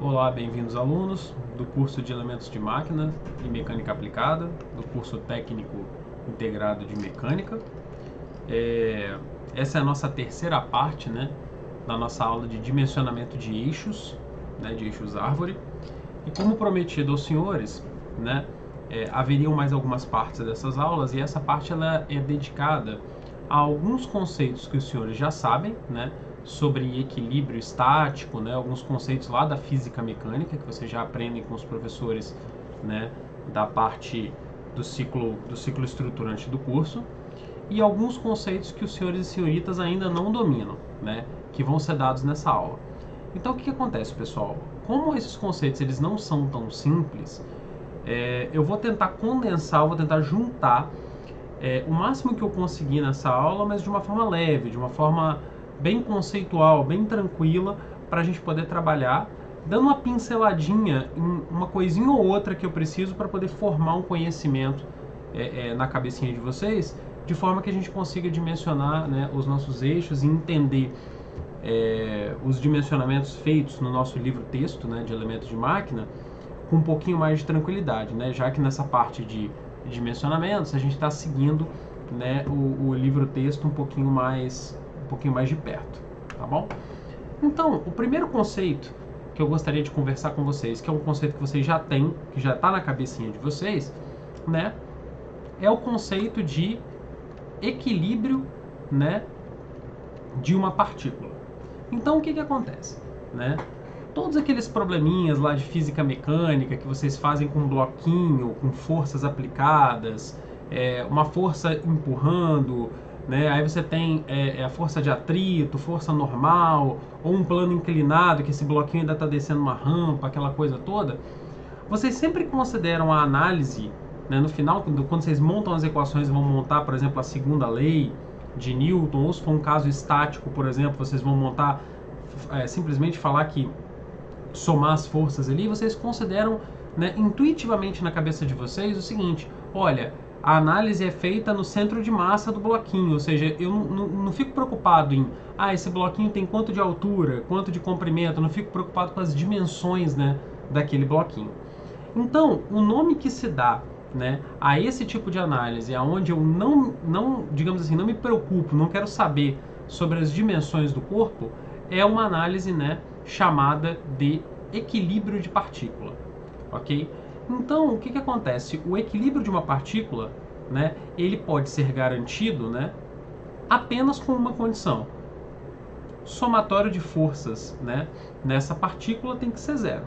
Olá, bem-vindos alunos do curso de Elementos de Máquina e Mecânica Aplicada, do curso técnico integrado de Mecânica. Essa é a nossa terceira parte, né, da nossa aula de dimensionamento de eixos, né, de eixos árvore. E como prometido aos senhores, né, haveriam mais algumas partes dessas aulas, e essa parte ela é dedicada a alguns conceitos que os senhores já sabem, né, sobre equilíbrio estático, né, alguns conceitos lá da física mecânica que vocês já aprendem com os professores, né, da parte do ciclo estruturante do curso, e alguns conceitos que os senhores e senhoritas ainda não dominam, né, que vão ser dados nessa aula. Então o que acontece, pessoal? Como esses conceitos eles não são tão simples, eu vou tentar condensar, eu vou tentar juntar o máximo que eu conseguir nessa aula, mas de uma forma leve, de uma forma bem conceitual, bem tranquila, para a gente poder trabalhar, dando uma pinceladinha em uma coisinha ou outra que eu preciso para poder formar um conhecimento na cabecinha de vocês, de forma que a gente consiga dimensionar, né, os nossos eixos e entender os dimensionamentos feitos no nosso livro-texto, né, de elementos de máquina, com um pouquinho mais de tranquilidade, né, já que nessa parte de dimensionamentos a gente está seguindo, né, o livro-texto um pouquinho mais de perto, tá bom? Então, o primeiro conceito que eu gostaria de conversar com vocês, que é um conceito que vocês já têm, que já está na cabecinha de vocês, né, é o conceito de equilíbrio, né, de uma partícula. Então, o que acontece, né? Todos aqueles probleminhas lá de física mecânica que vocês fazem com um bloquinho, com forças aplicadas, uma força empurrando, né? Aí você tem a força de atrito, força normal, ou um plano inclinado, que esse bloquinho ainda está descendo uma rampa, aquela coisa toda. Vocês sempre consideram a análise, né, no final, quando vocês montam as equações e vão montar, por exemplo, a segunda lei de Newton, ou se for um caso estático, por exemplo, vocês vão montar, simplesmente falar que somar as forças ali, vocês consideram, né, intuitivamente na cabeça de vocês o seguinte: olha, a análise é feita no centro de massa do bloquinho, ou seja, eu não fico preocupado em, esse bloquinho tem quanto de altura, quanto de comprimento, eu não fico preocupado com as dimensões, né, daquele bloquinho. Então, o nome que se dá, né, a esse tipo de análise, aonde eu não, digamos assim, não me preocupo, não quero saber sobre as dimensões do corpo, é uma análise, né, chamada de equilíbrio de partícula, ok? Então, o que acontece? O equilíbrio de uma partícula, né, ele pode ser garantido, né, apenas com uma condição: somatório de forças, né, nessa partícula tem que ser zero,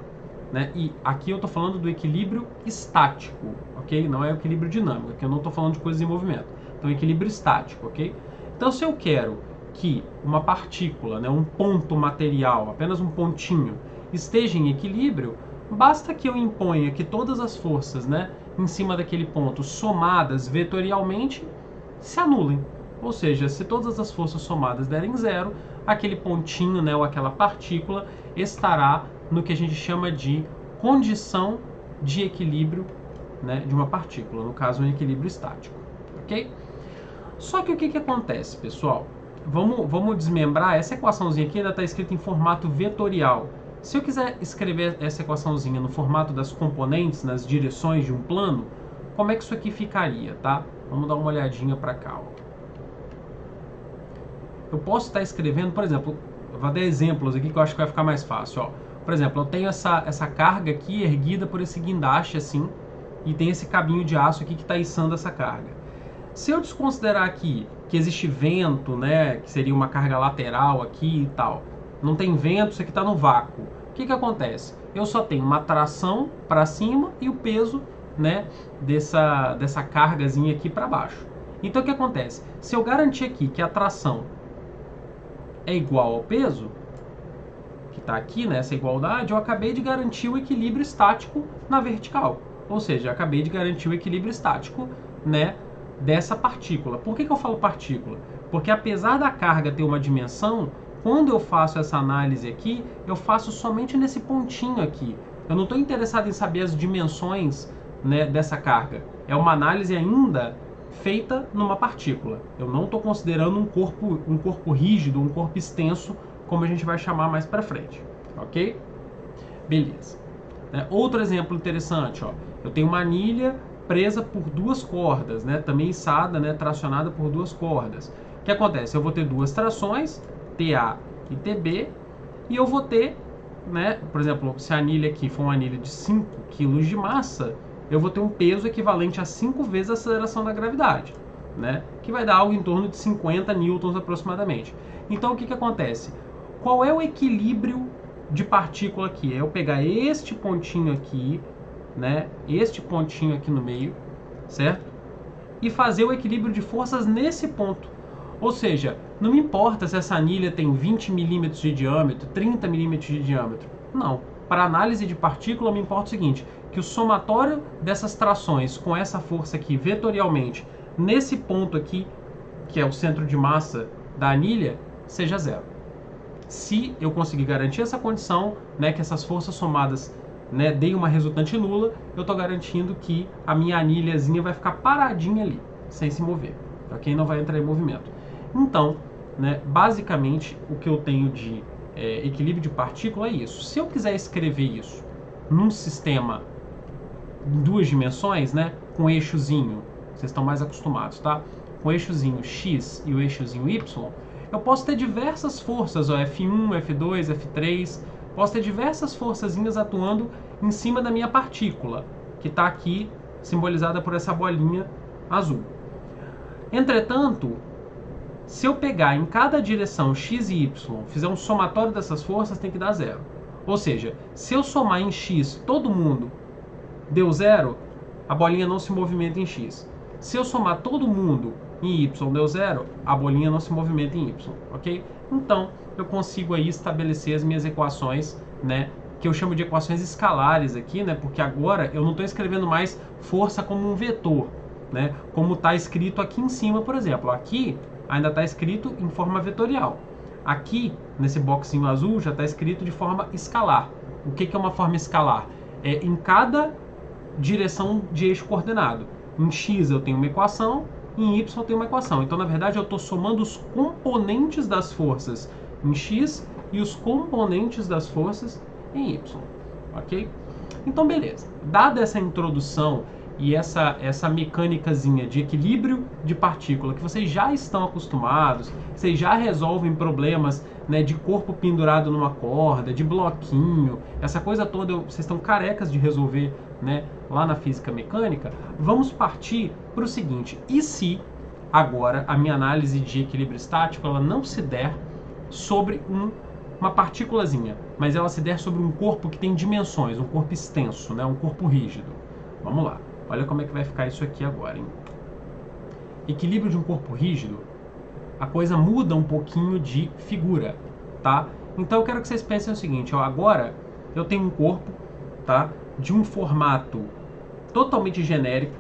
né? E aqui eu estou falando do equilíbrio estático, ok? Não é o equilíbrio dinâmico, aqui eu não estou falando de coisas em movimento. Então, equilíbrio estático, ok? Então, se eu quero que uma partícula, né, um ponto material, apenas um pontinho, esteja em equilíbrio, basta que eu imponha que todas as forças, né, em cima daquele ponto, somadas vetorialmente, se anulem. Ou seja, se todas as forças somadas derem zero, aquele pontinho, né, ou aquela partícula estará no que a gente chama de condição de equilíbrio, né, de uma partícula, no caso um equilíbrio estático, ok? Só que o que acontece, pessoal? Vamos desmembrar. Essa equaçãozinha aqui ainda está escrita em formato vetorial. Se eu quiser escrever essa equaçãozinha no formato das componentes, nas direções de um plano, como é que isso aqui ficaria, tá? Vamos dar uma olhadinha para cá, ó. Eu posso estar escrevendo, por exemplo, eu vou dar exemplos aqui que eu acho que vai ficar mais fácil, ó. Por exemplo, eu tenho essa carga aqui erguida por esse guindaste assim, e tem esse cabinho de aço aqui que está içando essa carga. Se eu desconsiderar aqui que existe vento, né, que seria uma carga lateral aqui e tal, não tem vento, isso aqui está no vácuo. O que acontece? Eu só tenho uma tração para cima e o peso, né, dessa cargazinha aqui para baixo. Então o que acontece? Se eu garantir aqui que a tração é igual ao peso, que está aqui nessa igualdade, eu acabei de garantir o equilíbrio estático na vertical. Ou seja, eu acabei de garantir o equilíbrio estático, né, dessa partícula. Por que eu falo partícula? Porque apesar da carga ter uma dimensão, quando eu faço essa análise aqui, eu faço somente nesse pontinho aqui. Eu não estou interessado em saber as dimensões, né, dessa carga. É uma análise ainda feita numa partícula. Eu não estou considerando um corpo rígido, um corpo extenso, como a gente vai chamar mais para frente, ok? Beleza. Outro exemplo interessante, ó, eu tenho uma anilha presa por duas cordas, né, também içada, né, tracionada por duas cordas. O que acontece? Eu vou ter duas trações, TA e TB, e eu vou ter, né, por exemplo, se a anilha aqui for uma anilha de 5 kg de massa, eu vou ter um peso equivalente a 5 vezes a aceleração da gravidade, né, que vai dar algo em torno de 50 newtons aproximadamente. Então, o que acontece? Qual é o equilíbrio de partícula aqui? É eu pegar este pontinho aqui, né, este pontinho aqui no meio, certo? E fazer o equilíbrio de forças nesse ponto. Ou seja, não me importa se essa anilha tem 20 milímetros de diâmetro, 30 milímetros de diâmetro. Não. Para análise de partícula, me importa o seguinte, que o somatório dessas trações com essa força aqui, vetorialmente, nesse ponto aqui, que é o centro de massa da anilha, seja zero. Se eu conseguir garantir essa condição, né, que essas forças somadas, né, deem uma resultante nula, eu estou garantindo que a minha anilhazinha vai ficar paradinha ali, sem se mover, ok? Não vai entrar em movimento. Então, né, basicamente, o que eu tenho de equilíbrio de partícula é isso. Se eu quiser escrever isso num sistema em duas dimensões, né, com eixozinho, vocês estão mais acostumados, tá? Com o eixozinho x e o eixozinho y, eu posso ter diversas forças, ó, F1, F2, F3, posso ter diversas forçazinhas atuando em cima da minha partícula, que está aqui simbolizada por essa bolinha azul. Entretanto, se eu pegar em cada direção x e y, fizer um somatório dessas forças, tem que dar zero. Ou seja, se eu somar em x todo mundo deu zero, a bolinha não se movimenta em x. Se eu somar todo mundo em y deu zero, a bolinha não se movimenta em y, ok? Então, eu consigo aí estabelecer as minhas equações, né, que eu chamo de equações escalares aqui, né, porque agora eu não estou escrevendo mais força como um vetor, né, como está escrito aqui em cima, por exemplo. Aqui ainda está escrito em forma vetorial. Aqui, nesse boxinho azul, já está escrito de forma escalar. O que é uma forma escalar? É em cada direção de eixo coordenado. Em x eu tenho uma equação, em y eu tenho uma equação. Então, na verdade, eu estou somando os componentes das forças em x e os componentes das forças em y. Ok? Então, beleza. Dada essa introdução e essa mecânicazinha de equilíbrio de partícula que vocês já estão acostumados, vocês já resolvem problemas, né, de corpo pendurado numa corda, de bloquinho, essa coisa toda vocês estão carecas de resolver, né, lá na física mecânica, vamos partir para o seguinte: e se agora a minha análise de equilíbrio estático ela não se der sobre uma partículazinha, mas ela se der sobre um corpo que tem dimensões, um corpo extenso, né, um corpo rígido? Vamos lá. Olha como é que vai ficar isso aqui agora, hein? Equilíbrio de um corpo rígido, a coisa muda um pouquinho de figura, tá? Então eu quero que vocês pensem o seguinte, ó, agora eu tenho um corpo, tá, de um formato totalmente genérico,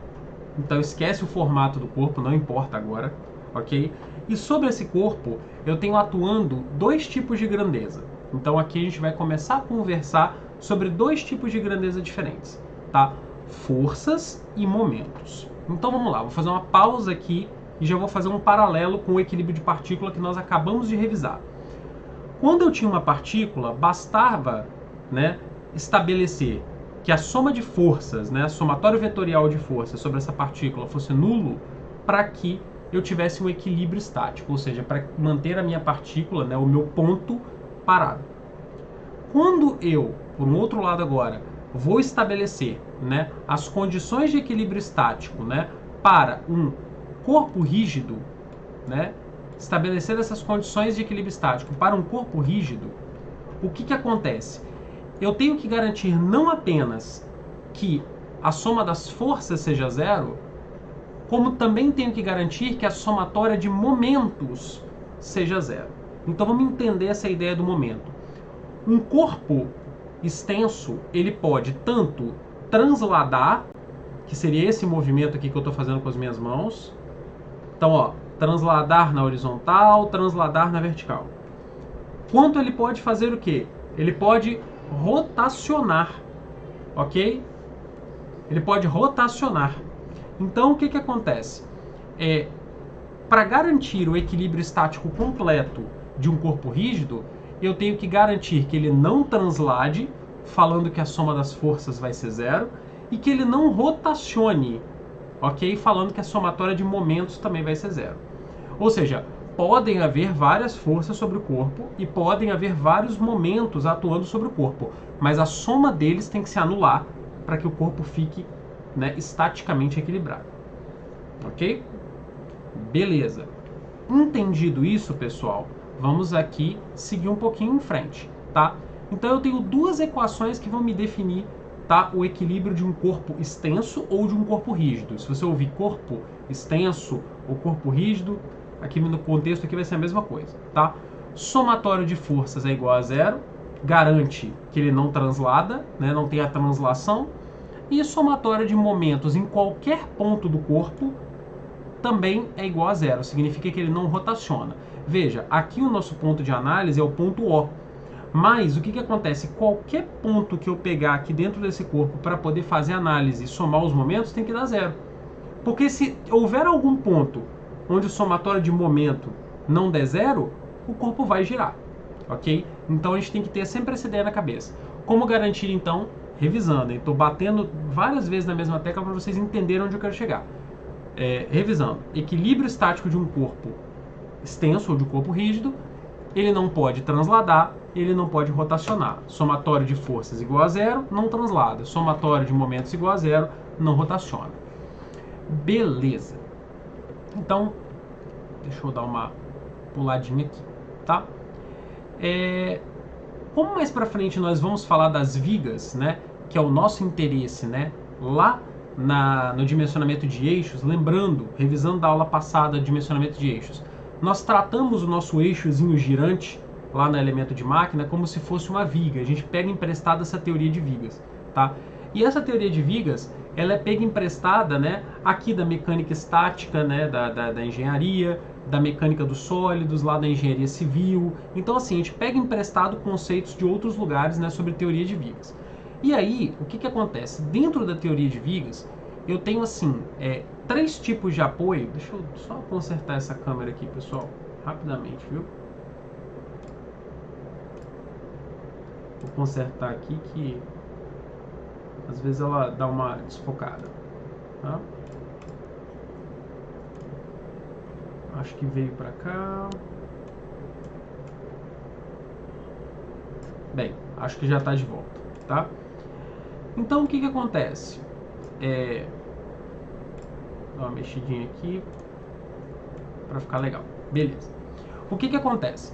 então esquece o formato do corpo, não importa agora, ok? E sobre esse corpo eu tenho atuando dois tipos de grandeza. Então aqui a gente vai começar a conversar sobre dois tipos de grandeza diferentes, tá? Forças e momentos. Então vamos lá, vou fazer uma pausa aqui e já vou fazer um paralelo com o equilíbrio de partícula que nós acabamos de revisar. Quando eu tinha uma partícula, bastava, né, estabelecer que a soma de forças, né, a somatório vetorial de forças sobre essa partícula fosse nulo para que eu tivesse um equilíbrio estático, ou seja, para manter a minha partícula, né, o meu ponto parado. Quando eu, por um outro lado agora, vou estabelecer, né, as condições de equilíbrio estático, né, para um corpo rígido, né, estabelecer essas condições de equilíbrio estático para um corpo rígido, o que acontece? Eu tenho que garantir não apenas que a soma das forças seja zero, como também tenho que garantir que a somatória de momentos seja zero. Então vamos entender essa ideia do momento. Um corpo extenso, ele pode tanto transladar, que seria esse movimento aqui que eu estou fazendo com as minhas mãos. Então, ó, transladar na horizontal, transladar na vertical. Quanto ele pode fazer o quê? Ele pode rotacionar, ok? Ele pode rotacionar. Então, o que acontece? Para garantir o equilíbrio estático completo de um corpo rígido, eu tenho que garantir que ele não translade, falando que a soma das forças vai ser 0, e que ele não rotacione, ok? Falando que a somatória de momentos também vai ser 0. Ou seja, podem haver várias forças sobre o corpo e podem haver vários momentos atuando sobre o corpo, mas a soma deles tem que se anular para que o corpo fique, né, estaticamente equilibrado. Ok? Beleza. Entendido isso, pessoal, vamos aqui seguir um pouquinho em frente, tá? Então eu tenho duas equações que vão me definir, tá, o equilíbrio de um corpo extenso ou de um corpo rígido. Se você ouvir corpo extenso ou corpo rígido, aqui no contexto aqui vai ser a mesma coisa, tá? Somatório de forças é igual a 0, garante que ele não translada, né, não tem a translação, e somatório de momentos em qualquer ponto do corpo também é igual a 0, significa que ele não rotaciona. Veja, aqui o nosso ponto de análise é o ponto O, mas o que acontece? Qualquer ponto que eu pegar aqui dentro desse corpo para poder fazer análise e somar os momentos tem que dar 0. Porque se houver algum ponto onde o somatório de momento não der 0, o corpo vai girar, ok? Então a gente tem que ter sempre essa ideia na cabeça. Como garantir então? Revisando, estou batendo várias vezes na mesma tecla para vocês entenderem onde eu quero chegar. Revisando, equilíbrio estático de um corpo extenso ou de um corpo rígido, ele não pode transladar, ele não pode rotacionar. Somatório de forças igual a 0, não translada. Somatório de momentos igual a 0, não rotaciona. Beleza. Então, deixa eu dar uma puladinha aqui, tá? Como mais pra frente nós vamos falar das vigas, né, que é o nosso interesse, né, lá no dimensionamento de eixos, lembrando, revisando da aula passada de dimensionamento de eixos, nós tratamos o nosso eixozinho girante lá no elemento de máquina como se fosse uma viga. A gente pega emprestada essa teoria de vigas, tá? E essa teoria de vigas, ela é pega emprestada, né, aqui da mecânica estática, né, da engenharia, da mecânica dos sólidos, lá da engenharia civil. Então, assim, a gente pega emprestado conceitos de outros lugares, né, sobre teoria de vigas. E aí, o que acontece? Dentro da teoria de vigas, eu tenho, assim, 3 tipos de apoio. Deixa eu só consertar essa câmera aqui, pessoal, rapidamente, viu? Vou consertar aqui que às vezes ela dá uma desfocada, tá? Acho que veio para cá. Bem, acho que já está de volta, tá? Então, o que acontece? Dá uma mexidinha aqui para ficar legal. Beleza. O que acontece?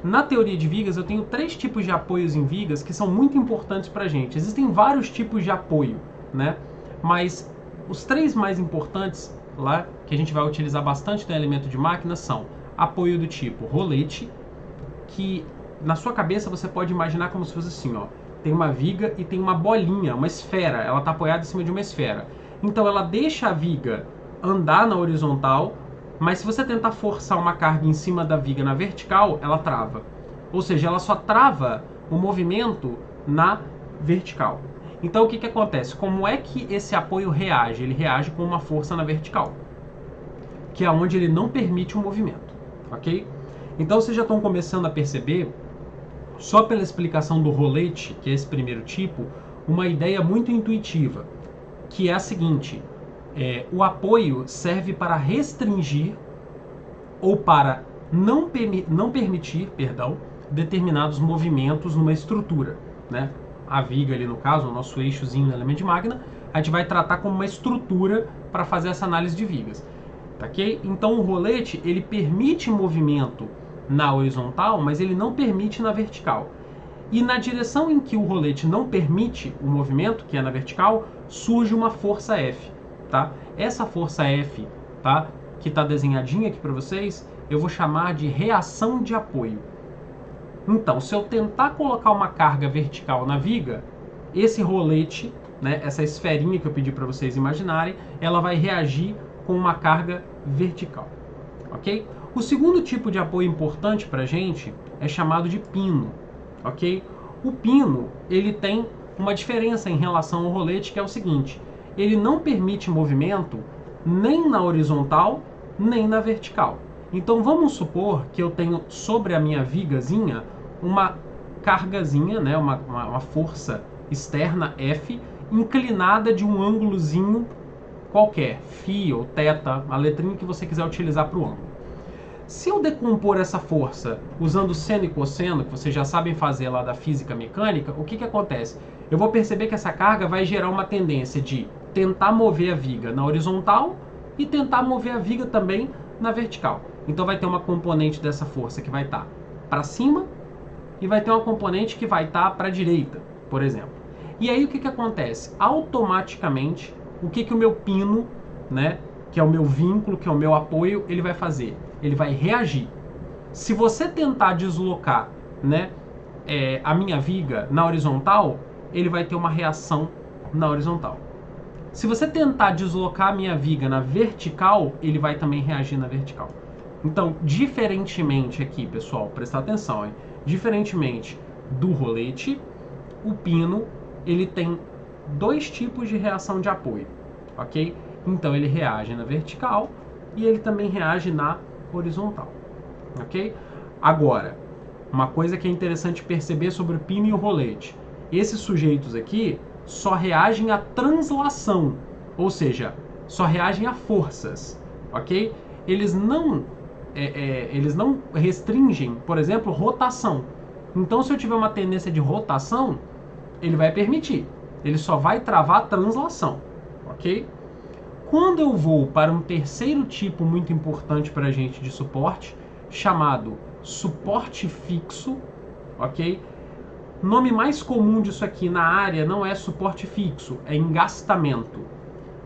Na teoria de vigas, eu tenho 3 tipos de apoios em vigas que são muito importantes para a gente. Existem vários tipos de apoio, né? Mas os 3 mais importantes lá, que a gente vai utilizar bastante no elemento de máquina, são apoio do tipo rolete, que na sua cabeça você pode imaginar como se fosse assim, ó. Tem uma viga e tem uma bolinha, uma esfera. Ela está apoiada em cima de uma esfera. Então ela deixa a viga andar na horizontal, mas se você tentar forçar uma carga em cima da viga na vertical, ela trava. Ou seja, ela só trava o movimento na vertical. Então o que acontece? Como é que esse apoio reage? Ele reage com uma força na vertical, que é onde ele não permite o movimento, ok? Então vocês já estão começando a perceber, só pela explicação do rolete, que é esse primeiro tipo, uma ideia muito intuitiva, que é a seguinte: o apoio serve para restringir ou para não permitir, determinados movimentos numa estrutura, né? A viga ali, no caso, o nosso eixozinho no elemento de máquina, a gente vai tratar como uma estrutura para fazer essa análise de vigas, tá, ok? Então o rolete, ele permite movimento na horizontal, mas ele não permite na vertical. E na direção em que o rolete não permite o movimento, que é na vertical, surge uma força F, tá? Essa força F, tá, que está desenhadinha aqui para vocês, eu vou chamar de reação de apoio. Então, se eu tentar colocar uma carga vertical na viga, esse rolete, né, essa esferinha que eu pedi para vocês imaginarem, ela vai reagir com uma carga vertical, ok? O segundo tipo de apoio importante para a gente é chamado de pino, ok? O pino, ele tem uma diferença em relação ao rolete, que é o seguinte: ele não permite movimento nem na horizontal, nem na vertical. Então vamos supor que eu tenho sobre a minha vigazinha uma cargazinha, né, uma força externa F, inclinada de um ângulozinho qualquer, φ ou θ, a letrinha que você quiser utilizar para o ângulo. Se eu decompor essa força usando seno e cosseno, que vocês já sabem fazer lá da física mecânica, o que acontece? Eu vou perceber que essa carga vai gerar uma tendência de tentar mover a viga na horizontal e tentar mover a viga também na vertical. Então vai ter uma componente dessa força que vai estar para cima e vai ter uma componente que vai estar para a direita, por exemplo. E aí o que acontece? Automaticamente, o que o meu pino, né, que é o meu vínculo, que é o meu apoio, ele vai fazer? Ele vai reagir. Se você tentar deslocar, né, a minha viga na horizontal, ele vai ter uma reação na horizontal. Se você tentar deslocar a minha viga na vertical, ele vai também reagir na vertical. Então, diferentemente aqui, pessoal, prestar atenção, hein? Diferentemente do rolete, o pino, ele tem dois tipos de reação de apoio, ok? Então, ele reage na vertical e ele também reage na horizontal, ok? Agora, uma coisa que é interessante perceber sobre o pino e o rolete. Esses sujeitos aqui só reagem à translação, ou seja, só reagem a forças, ok? Eles não restringem, por exemplo, rotação. Então, se eu tiver uma tendência de rotação, ele vai permitir. Ele só vai travar a translação, ok? Quando eu vou para um terceiro tipo muito importante para a gente de suporte, chamado suporte fixo, ok? O nome mais comum disso aqui na área não é suporte fixo, é engastamento.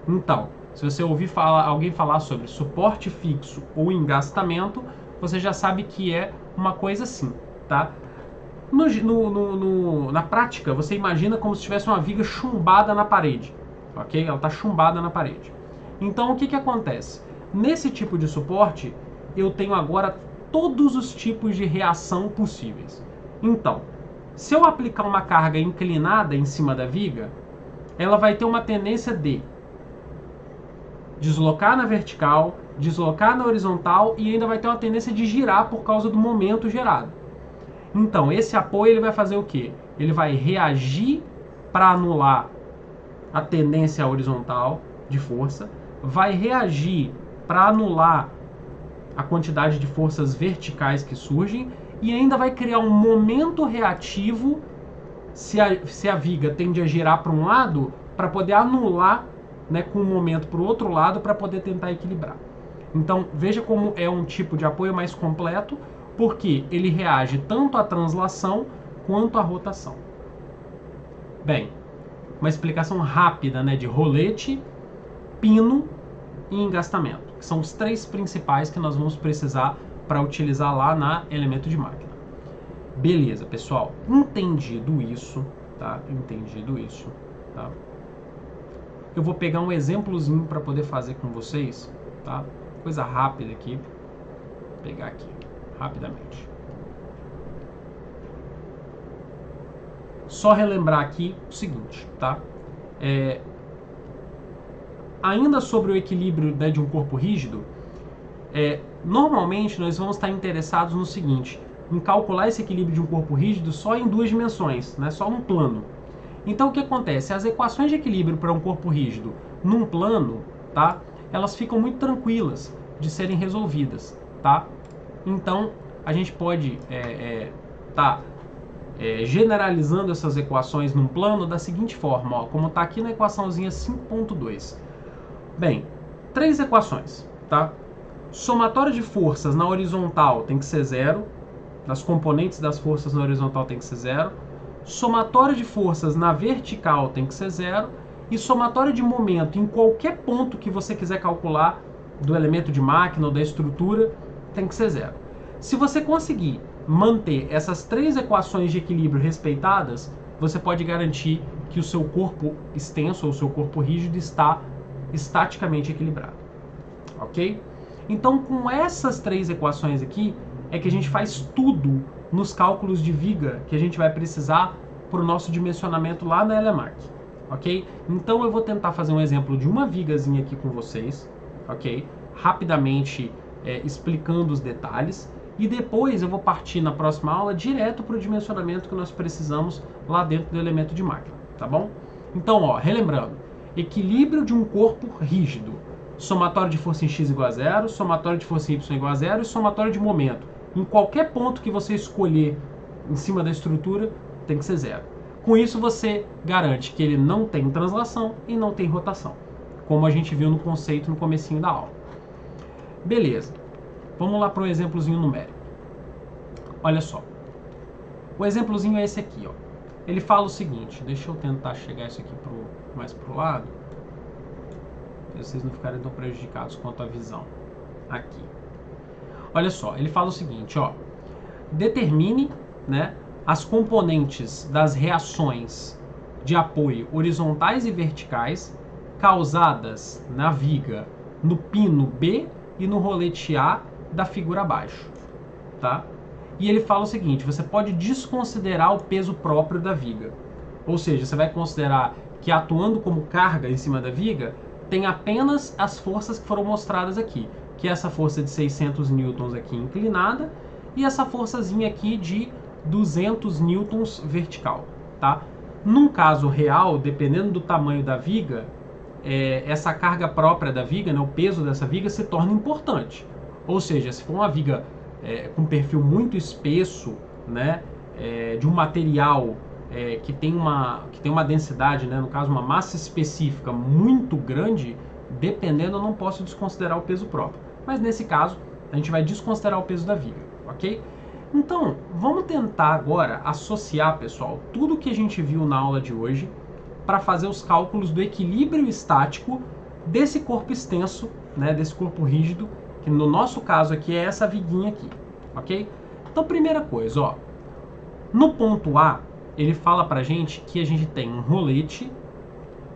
Então, se você ouvir alguém falar sobre suporte fixo ou engastamento, você já sabe que é uma coisa assim, tá? Na prática, você imagina como se tivesse uma viga chumbada na parede, ok? Ela está chumbada na parede. Então, o que acontece? Nesse tipo de suporte, eu tenho agora todos os tipos de reação possíveis. Então, se eu aplicar uma carga inclinada em cima da viga, ela vai ter uma tendência de deslocar na vertical, deslocar na horizontal e ainda vai ter uma tendência de girar por causa do momento gerado. Então, esse apoio ele vai fazer o quê? Ele vai reagir para anular a tendência horizontal de força, vai reagir para anular a quantidade de forças verticais que surgem e ainda vai criar um momento reativo se a viga tende a girar para um lado para poder anular, né, com o momento para o outro lado para poder tentar equilibrar. Então veja como é um tipo de apoio mais completo, porque ele reage tanto à translação quanto à rotação. Bem, uma explicação rápida, né, de rolete, pino e engastamento, que são os três principais que nós vamos precisar para utilizar lá na elemento de máquina. Beleza, pessoal, entendido isso, tá? Eu vou pegar um exemplozinho para poder fazer com vocês, tá? Coisa rápida aqui, vou pegar aqui rapidamente. Só relembrar aqui o seguinte, tá? Ainda sobre o equilíbrio, né, de um corpo rígido, normalmente nós vamos estar interessados no seguinte, em calcular esse equilíbrio de um corpo rígido só em duas dimensões, né, só num plano. Então o que acontece? As equações de equilíbrio para um corpo rígido num plano, tá, elas ficam muito tranquilas de serem resolvidas, tá? Então a gente pode generalizando essas equações num plano da seguinte forma, ó, como está aqui na equaçãozinha 5.2. Bem, três equações, tá? Somatório de forças na horizontal tem que ser zero, das componentes das forças na horizontal tem que ser zero, somatório de forças na vertical tem que ser zero, e somatório de momento em qualquer ponto que você quiser calcular do elemento de máquina ou da estrutura tem que ser zero. Se você conseguir manter essas três equações de equilíbrio respeitadas, você pode garantir que o seu corpo extenso ou o seu corpo rígido está estaticamente equilibrado, ok? Então, com essas três equações aqui, é que a gente faz tudo nos cálculos de viga que a gente vai precisar para o nosso dimensionamento lá na Elemark, ok? Então, eu vou tentar fazer um exemplo de uma vigazinha aqui com vocês, ok? Rapidamente explicando os detalhes. E depois eu vou partir na próxima aula direto para o dimensionamento que nós precisamos lá dentro do elemento de máquina, tá bom? Então, ó, relembrando, equilíbrio de um corpo rígido, somatório de força em x igual a 0, somatório de força em y igual a 0 e somatório de momento. Em qualquer ponto que você escolher em cima da estrutura, tem que ser 0. Com isso, você garante que ele não tem translação e não tem rotação, como a gente viu no conceito no comecinho da aula. Beleza. Vamos lá para um exemplozinho numérico. Olha só. O exemplozinho é esse aqui, ó. Ele fala o seguinte, deixa eu tentar chegar isso aqui mais pro lado, para vocês não ficarem tão prejudicados quanto à visão. Aqui. Olha só, ele fala o seguinte, ó. Determine, né, as componentes das reações de apoio horizontais e verticais causadas na viga no pino B e no rolete A da figura abaixo, tá? E ele fala o seguinte, você pode desconsiderar o peso próprio da viga. Ou seja, você vai considerar que atuando como carga em cima da viga, tem apenas as forças que foram mostradas aqui, que é essa força de 600 newtons aqui inclinada e essa forçazinha aqui de 200 newtons vertical, tá? Num caso real, dependendo do tamanho da viga, essa carga própria da viga, né, o peso dessa viga se torna importante. Ou seja, se for uma viga com perfil muito espesso, né, de um material que tem uma densidade, né, no caso uma massa específica muito grande, dependendo eu não posso desconsiderar o peso próprio. Mas nesse caso, a gente vai desconsiderar o peso da viga, ok? Então, vamos tentar agora associar, pessoal, tudo que a gente viu na aula de hoje para fazer os cálculos do equilíbrio estático desse corpo extenso, né, desse corpo rígido, que no nosso caso aqui é essa viguinha aqui, ok? Então, primeira coisa, ó, no ponto A, ele fala pra gente que a gente tem um rolete,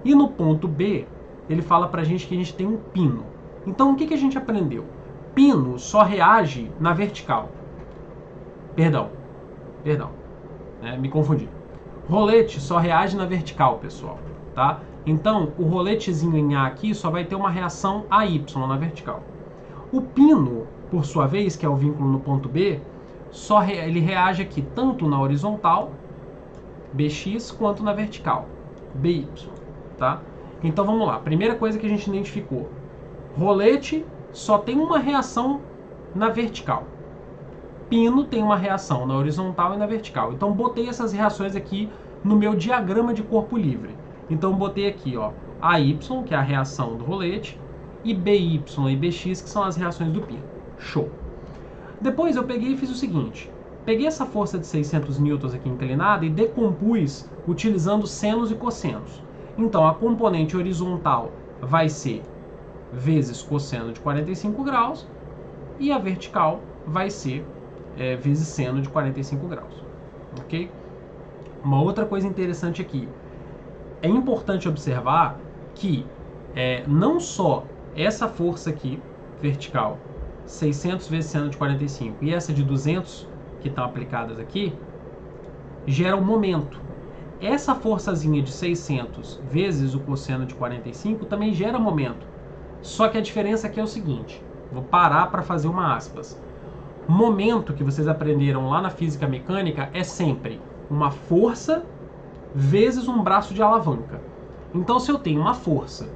e no ponto B, ele fala pra gente que a gente tem um pino. Então, o que a gente aprendeu? Pino só reage na vertical. Perdão, me confundi. Rolete só reage na vertical, pessoal, tá? Então, o roletezinho em A aqui só vai ter uma reação AY na vertical. O pino, por sua vez, que é o vínculo no ponto B, ele reage aqui tanto na horizontal, BX, quanto na vertical, BY, tá? Então, vamos lá. Primeira coisa que a gente identificou. Rolete só tem uma reação na vertical. Pino tem uma reação na horizontal e na vertical. Então, botei essas reações aqui no meu diagrama de corpo livre. Então, botei aqui, ó, AY, que é a reação do rolete, e BY e BX, que são as reações do pino. Show! Depois, eu peguei e fiz o seguinte. Peguei essa força de 600 newtons aqui inclinada e decompus utilizando senos e cossenos. Então, a componente horizontal vai ser vezes cosseno de 45 graus e a vertical vai ser vezes seno de 45 graus, ok? Uma outra coisa interessante aqui, é importante observar que não só essa força aqui, vertical, 600 vezes seno de 45, e essa de 200, que estão aplicadas aqui, gera um momento. Essa forçazinha de 600 vezes o cosseno de 45 também gera momento. Só que a diferença aqui é o seguinte, vou parar para fazer uma aspas. Momento que vocês aprenderam lá na física mecânica é sempre uma força vezes um braço de alavanca. Então, se eu tenho uma força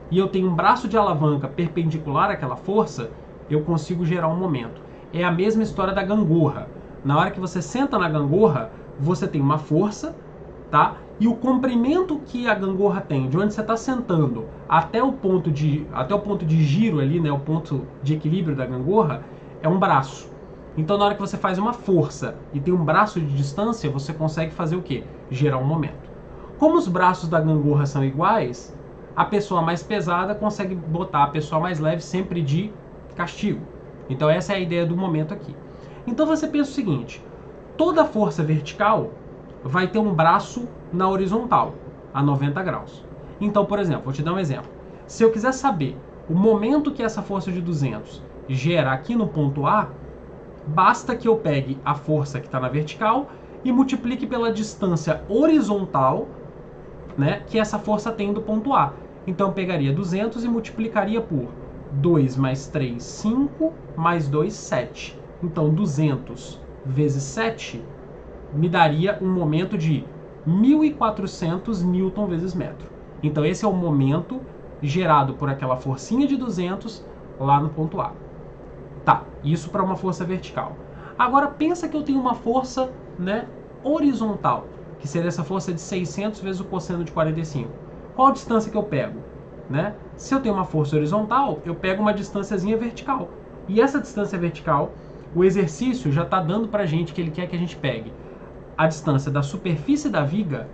e eu tenho um braço de alavanca perpendicular àquela força, eu consigo gerar um momento. É a mesma história da gangorra. Na hora que você senta na gangorra, você tem uma força, tá? E o comprimento que a gangorra tem, de onde você está sentando até o ponto de giro ali, né, o ponto de equilíbrio da gangorra, é um braço. Então, na hora que você faz uma força e tem um braço de distância, você consegue fazer o quê? Gerar um momento. Como os braços da gangorra são iguais, a pessoa mais pesada consegue botar a pessoa mais leve sempre de castigo. Então, essa é a ideia do momento aqui. Então, você pensa o seguinte, toda força vertical vai ter um braço na horizontal, a 90 graus. Então, por exemplo, vou te dar um exemplo. Se eu quiser saber o momento que essa força de 200 gera aqui no ponto A, basta que eu pegue a força que está na vertical e multiplique pela distância horizontal, né, que essa força tem do ponto A. Então eu pegaria 200 e multiplicaria por 2 mais 3, 5, mais 2, 7. Então, 200 vezes 7 me daria um momento de 1.400 newton vezes metro. Então, esse é o momento gerado por aquela forcinha de 200 lá no ponto A. Tá, isso para uma força vertical. Agora, pensa que eu tenho uma força, né, horizontal, que seria essa força de 600 vezes o cosseno de 45. Qual a distância que eu pego? Né? Se eu tenho uma força horizontal, eu pego uma distânciazinha vertical. E essa distância vertical, o exercício já está dando para a gente que ele quer que a gente pegue a distância da superfície da viga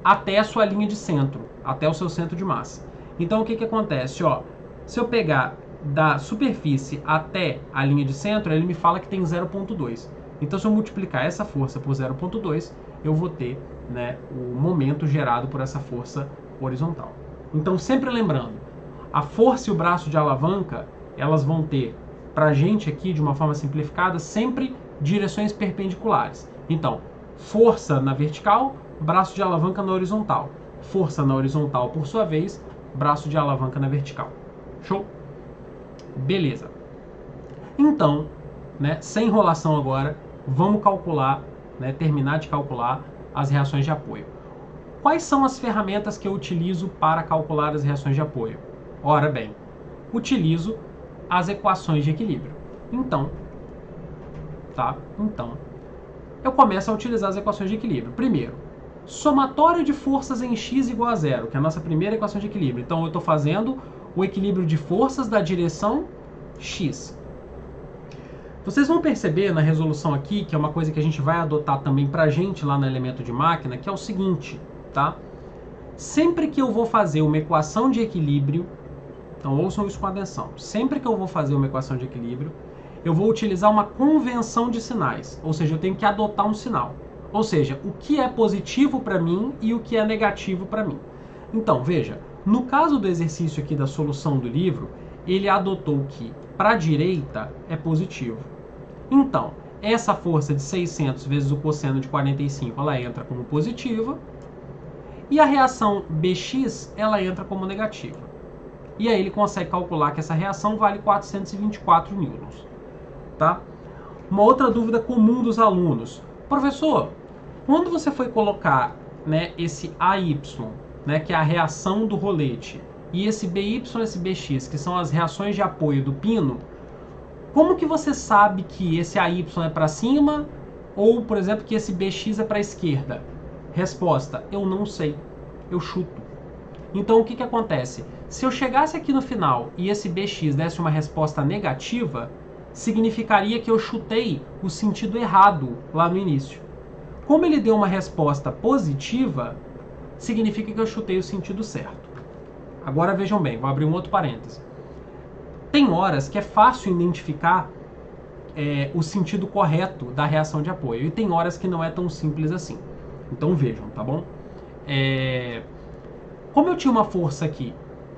até a sua linha de centro, até o seu centro de massa. Então, o que acontece? Ó, se eu pegar da superfície até a linha de centro, ele me fala que tem 0,2. Então, se eu multiplicar essa força por 0,2, eu vou ter, né, o momento gerado por essa força horizontal. Então, sempre lembrando, a força e o braço de alavanca, elas vão ter, pra gente aqui, de uma forma simplificada, sempre direções perpendiculares. Então, força na vertical, braço de alavanca na horizontal. Força na horizontal, por sua vez, braço de alavanca na vertical. Show? Beleza. Então, né, sem enrolação agora, vamos calcular, né, terminar de calcular as reações de apoio. Quais são as ferramentas que eu utilizo para calcular as reações de apoio? Ora bem, utilizo as equações de equilíbrio. Então, eu começo a utilizar as equações de equilíbrio. Primeiro, somatório de forças em x igual a zero, que é a nossa primeira equação de equilíbrio. Então, eu estou fazendo o equilíbrio de forças da direção x. Vocês vão perceber na resolução aqui, que é uma coisa que a gente vai adotar também para a gente lá no elemento de máquina, que é o seguinte, tá? Sempre que eu vou fazer uma equação de equilíbrio, então ouçam isso com atenção, sempre que eu vou fazer uma equação de equilíbrio, eu vou utilizar uma convenção de sinais, ou seja, eu tenho que adotar um sinal. Ou seja, o que é positivo para mim e o que é negativo para mim. Então, veja, no caso do exercício aqui da solução do livro, ele adotou que para a direita é positivo. Então, essa força de 600 vezes o cosseno de 45, ela entra como positiva, e a reação Bx, ela entra como negativa. E aí ele consegue calcular que essa reação vale 424 newtons. Tá? Uma outra dúvida comum dos alunos. Professor, quando você foi colocar, né, esse AY, né, que é a reação do rolete, e esse BY e esse BX, que são as reações de apoio do pino, como que você sabe que esse AY é para cima ou, por exemplo, que esse BX é para a esquerda? Resposta, eu não sei, eu chuto. Então o que acontece? Se eu chegasse aqui no final e esse BX desse uma resposta negativa, significaria que eu chutei o sentido errado lá no início. Como ele deu uma resposta positiva, significa que eu chutei o sentido certo. Agora vejam bem, vou abrir um outro parêntese. Tem horas que é fácil identificar o sentido correto da reação de apoio, e tem horas que não é tão simples assim. Então vejam, tá bom? Como eu tinha uma força aqui,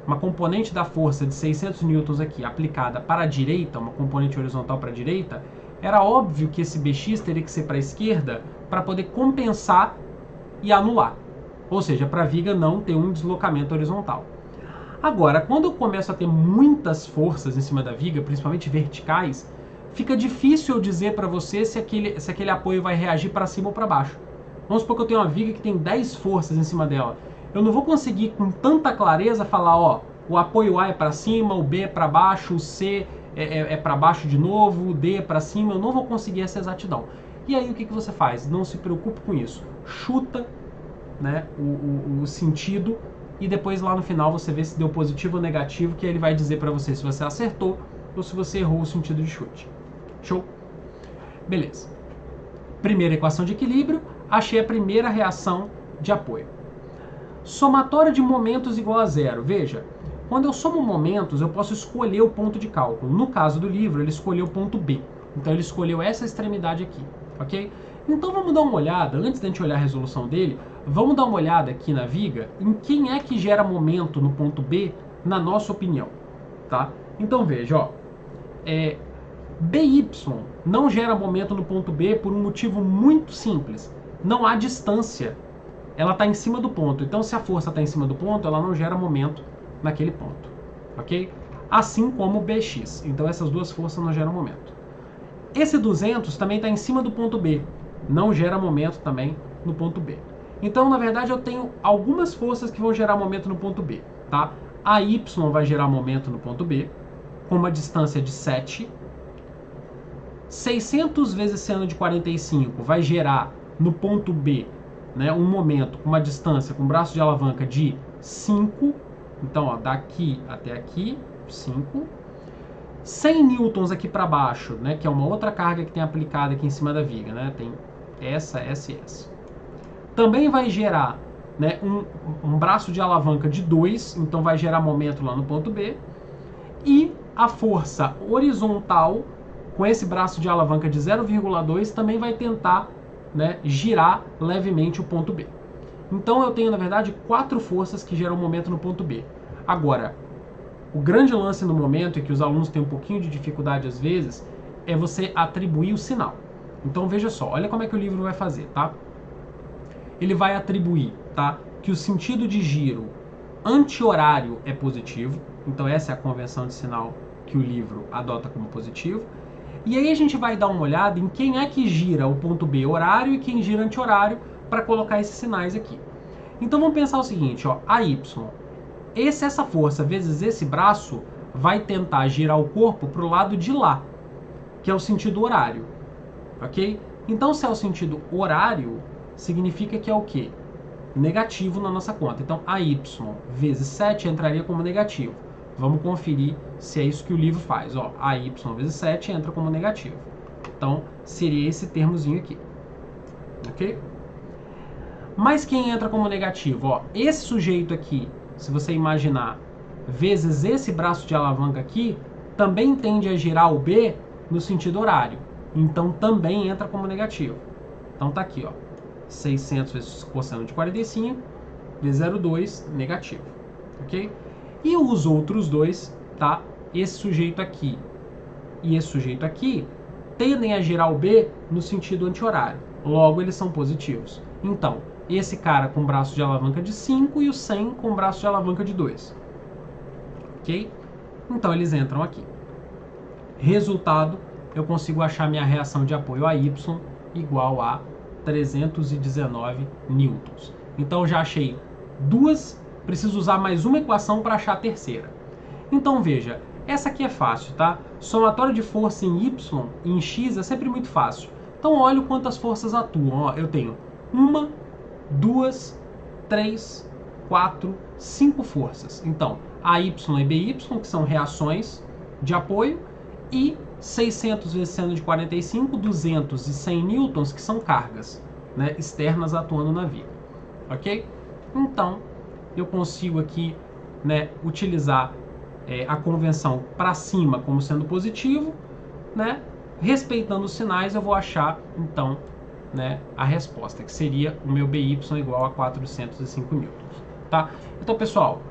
uma componente da força de 600 newtons aqui aplicada para a direita, uma componente horizontal para a direita, era óbvio que esse Bx teria que ser para a esquerda para poder compensar e anular. Ou seja, para a viga não ter um deslocamento horizontal. Agora, quando eu começo a ter muitas forças em cima da viga, principalmente verticais, fica difícil eu dizer para você se aquele apoio vai reagir para cima ou para baixo. Vamos supor que eu tenho uma viga que tem 10 forças em cima dela. Eu não vou conseguir com tanta clareza falar, ó, o apoio A é para cima, o B é para baixo, o C é para baixo de novo, o D é para cima. Eu não vou conseguir essa exatidão. E aí o que você faz? Não se preocupe com isso. Chuta, né, o sentido e depois lá no final você vê se deu positivo ou negativo, que ele vai dizer para você se você acertou ou se você errou o sentido de chute. Show? Beleza. Primeira equação de equilíbrio, achei a primeira reação de apoio. Somatório de momentos igual a zero. Veja, quando eu somo momentos, eu posso escolher o ponto de cálculo. No caso do livro, ele escolheu o ponto B. Então ele escolheu essa extremidade aqui, ok? Então vamos dar uma olhada, antes da gente olhar a resolução dele, vamos dar uma olhada aqui na viga em quem é que gera momento no ponto B, na nossa opinião, tá? Então veja, ó, BY não gera momento no ponto B por um motivo muito simples. Não há distância. Ela está em cima do ponto. Então, se a força está em cima do ponto, ela não gera momento naquele ponto, ok? Assim como o BX. Então, essas duas forças não geram momento. Esse 200 também está em cima do ponto B, não gera momento também no ponto B. Então, na verdade, eu tenho algumas forças que vão gerar momento no ponto B, tá? A Y vai gerar momento no ponto B, com uma distância de 7. 600 vezes seno de 45 vai gerar no ponto B, né, um momento com uma distância, com um braço de alavanca de 5. Então, ó, daqui até aqui, 5. 100 newtons aqui para baixo, né, que é uma outra carga que tem aplicada aqui em cima da viga, né, tem essa e essa. Também vai gerar, né, um braço de alavanca de 2, então vai gerar momento lá no ponto B. E a força horizontal, com esse braço de alavanca de 0,2, também vai tentar, né, girar levemente o ponto B. Então eu tenho, na verdade, 4 forças que geram momento no ponto B. Agora, o grande lance no momento, e que os alunos têm um pouquinho de dificuldade às vezes, é você atribuir o sinal. Então veja só, olha como é que o livro vai fazer, tá? Ele vai atribuir, tá, que o sentido de giro anti-horário é positivo. Então essa é a convenção de sinal que o livro adota como positivo. E aí a gente vai dar uma olhada em quem é que gira o ponto B horário e quem gira anti-horário para colocar esses sinais aqui. Então vamos pensar o seguinte, ó, a Y. Essa força vezes esse braço vai tentar girar o corpo para o lado de lá, que é o sentido horário, ok? Então se é o sentido horário, significa que é o quê? Negativo na nossa conta. Então a Y vezes 7 entraria como negativo. Vamos conferir se é isso que o livro faz. Ó, a Y vezes 7 entra como negativo. Então seria esse termozinho aqui, ok? Mas quem entra como negativo? Ó, esse sujeito aqui, se você imaginar, vezes esse braço de alavanca aqui, também tende a girar o B no sentido horário. Então também entra como negativo. Então tá aqui, ó. 600 vezes cosseno de 45 vezes 0,2, negativo. Ok? E os outros dois, tá? Esse sujeito aqui e esse sujeito aqui tendem a girar o B no sentido anti-horário. Logo, eles são positivos. Então, esse cara com braço de alavanca de 5 e o 100 com braço de alavanca de 2. Ok? Então, eles entram aqui. Resultado, eu consigo achar minha reação de apoio a Y igual a 319 newtons. Então, já achei duas, preciso usar mais uma equação para achar a terceira. Então, veja, essa aqui é fácil, tá? Somatório de força em Y e em X é sempre muito fácil. Então, olha quantas forças atuam. Ó, eu tenho 1, 2, 3, 4, 5 forças. Então, AY e BY, que são reações de apoio, e 600 vezes seno de 45, 200 e 100 newtons, que são cargas, né, externas atuando na viga. Ok? Então, eu consigo aqui, né, utilizar a convenção para cima como sendo positivo, né? Respeitando os sinais, eu vou achar, então, né, a resposta, que seria o meu BY igual a 405 newtons, tá? Então, pessoal,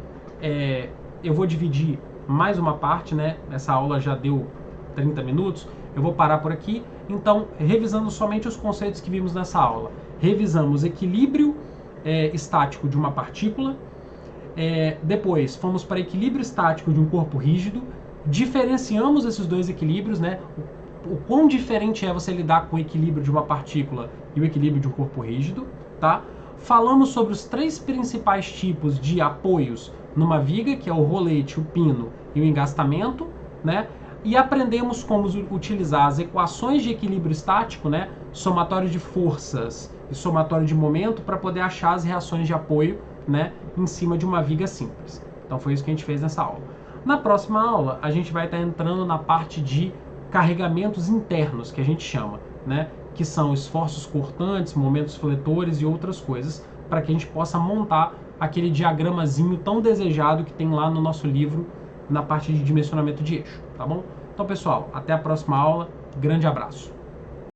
eu vou dividir mais uma parte, né? Essa aula já deu 30 minutos, eu vou parar por aqui. Então, revisando somente os conceitos que vimos nessa aula. Revisamos equilíbrio estático de uma partícula, depois fomos para equilíbrio estático de um corpo rígido, diferenciamos esses dois equilíbrios, né? O quão diferente é você lidar com o equilíbrio de uma partícula e o equilíbrio de um corpo rígido, tá? Falamos sobre os 3 principais tipos de apoios numa viga, que é o rolete, o pino e o engastamento, né? E aprendemos como utilizar as equações de equilíbrio estático, né? Somatório de forças e somatório de momento, para poder achar as reações de apoio, né, em cima de uma viga simples. Então foi isso que a gente fez nessa aula. Na próxima aula, a gente vai estar entrando na parte de carregamentos internos, que a gente chama, né, que são esforços cortantes, momentos fletores e outras coisas, para que a gente possa montar aquele diagramazinho tão desejado que tem lá no nosso livro, na parte de dimensionamento de eixo, tá bom? Então, pessoal, até a próxima aula. Grande abraço.